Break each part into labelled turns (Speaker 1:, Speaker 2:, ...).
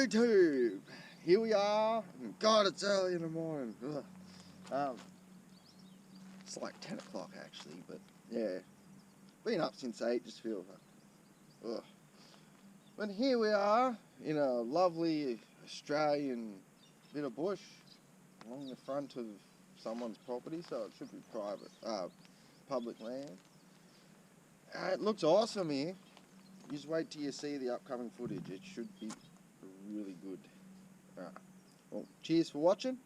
Speaker 1: YouTube. Here we are. God, it's early in the morning. It's like 10 o'clock actually, but yeah, been up since 8. Just feel like, ugh. But here we are in a lovely Australian bit of bush along the front of someone's property, so it should be public land. It looks awesome here. You just wait till you see the upcoming footage. It should be really good. Alright. Well, cheers for watching.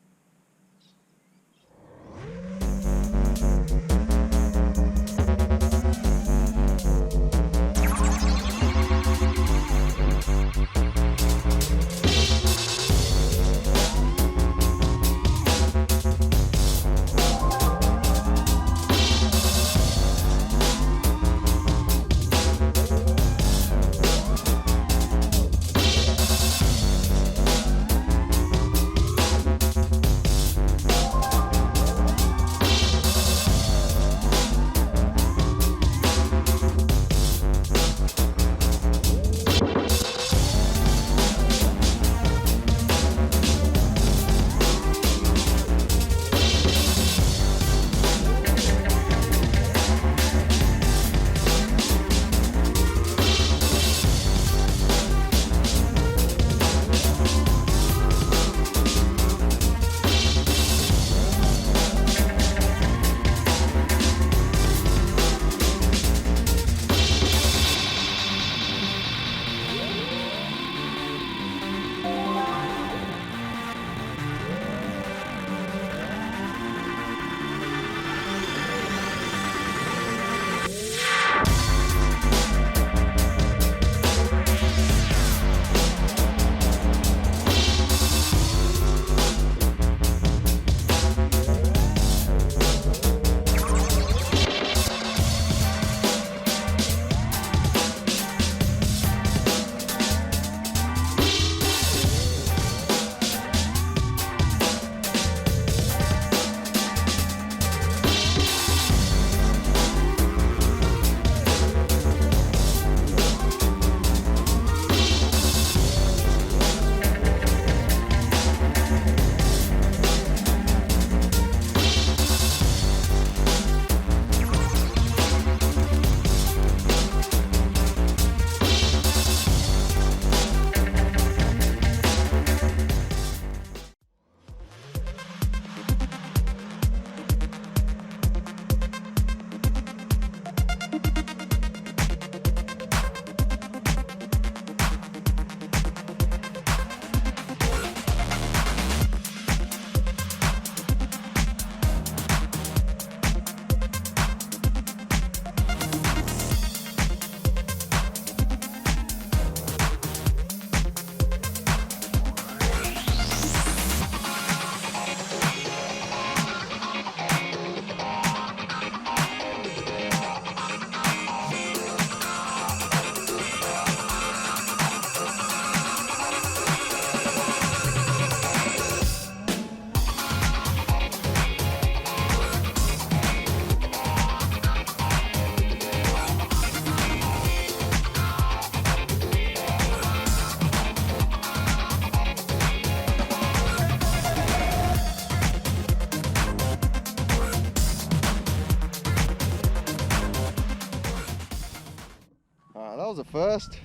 Speaker 1: That was the first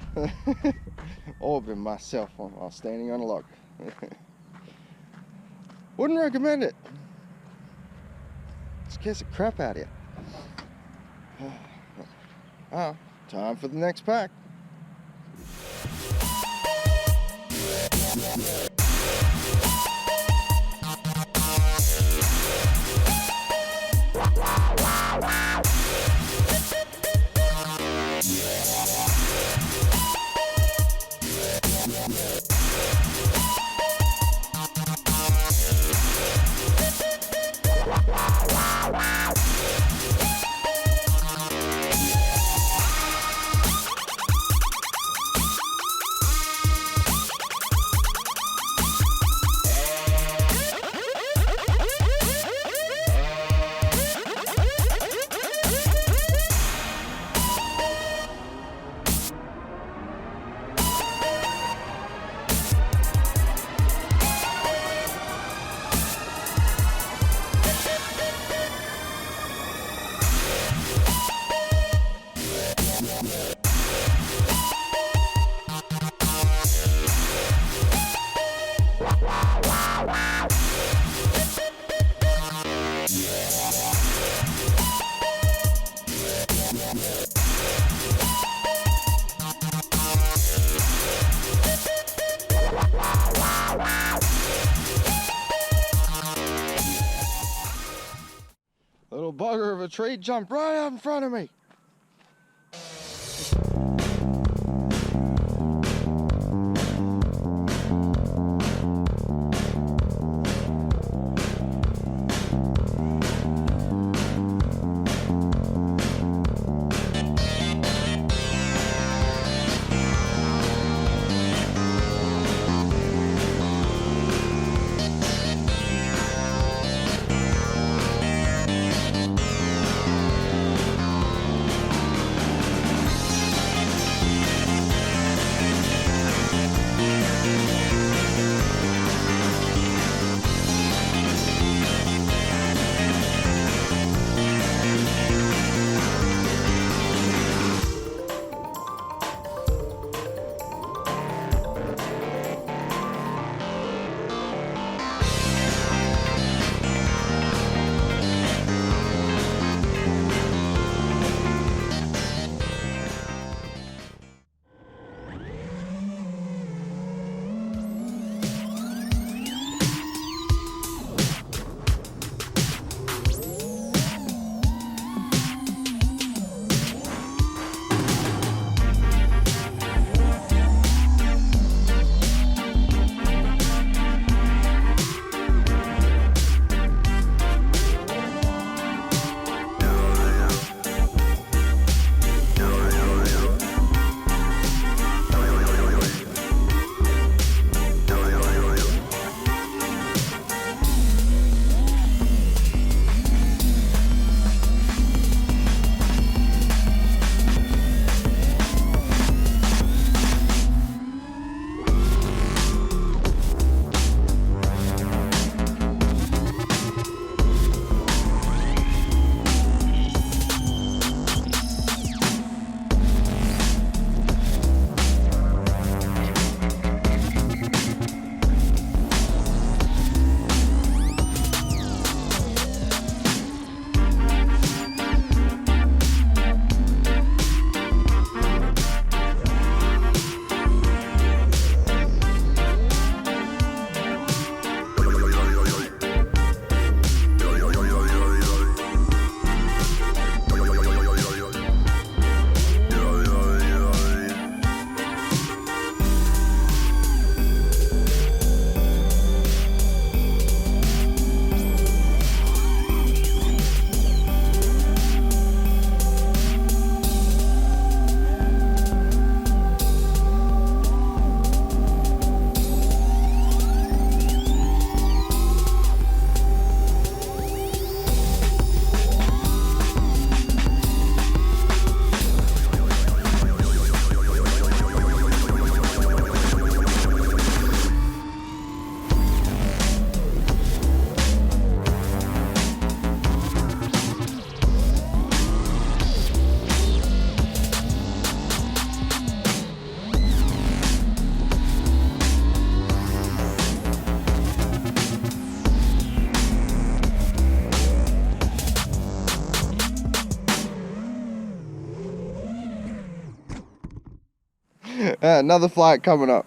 Speaker 1: orbing myself while standing on a log. Wouldn't recommend it. Scares the crap out of you. Time for the next pack. tree jumped right out in front of me. Another flight coming up.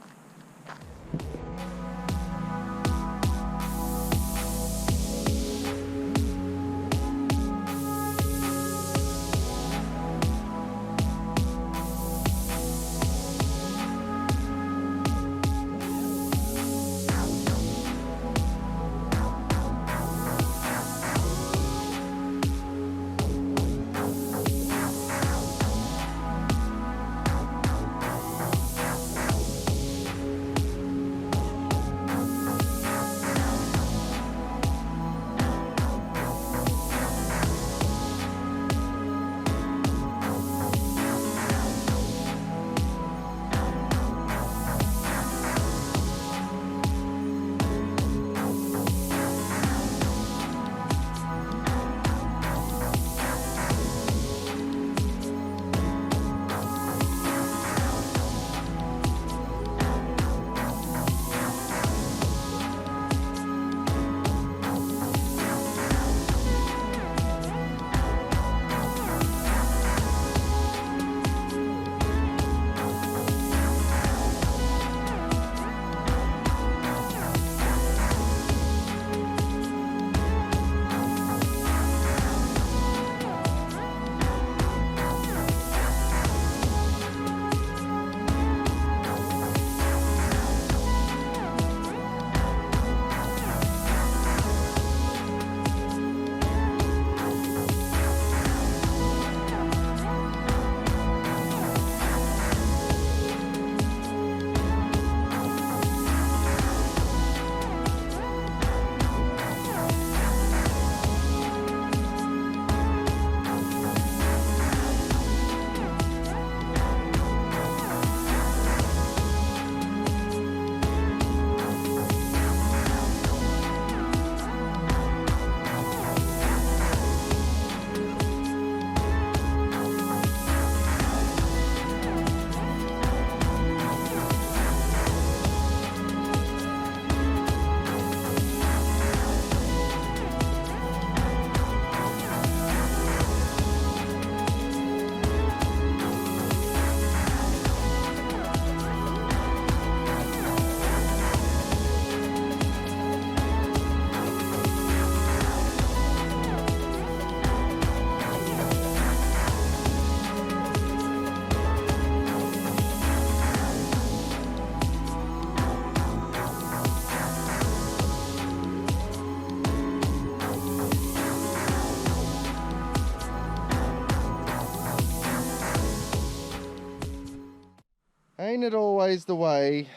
Speaker 1: Ain't it always the way?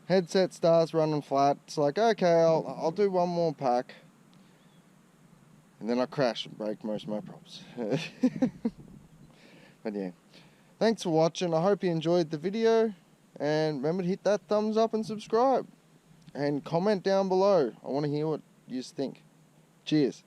Speaker 1: Headset starts running flat. It's like, okay, I'll do one more pack. And then I crash and break most of my props. But yeah, thanks for watching. I hope you enjoyed the video. And remember to hit that thumbs up and subscribe. And comment down below. I want to hear what you think. Cheers.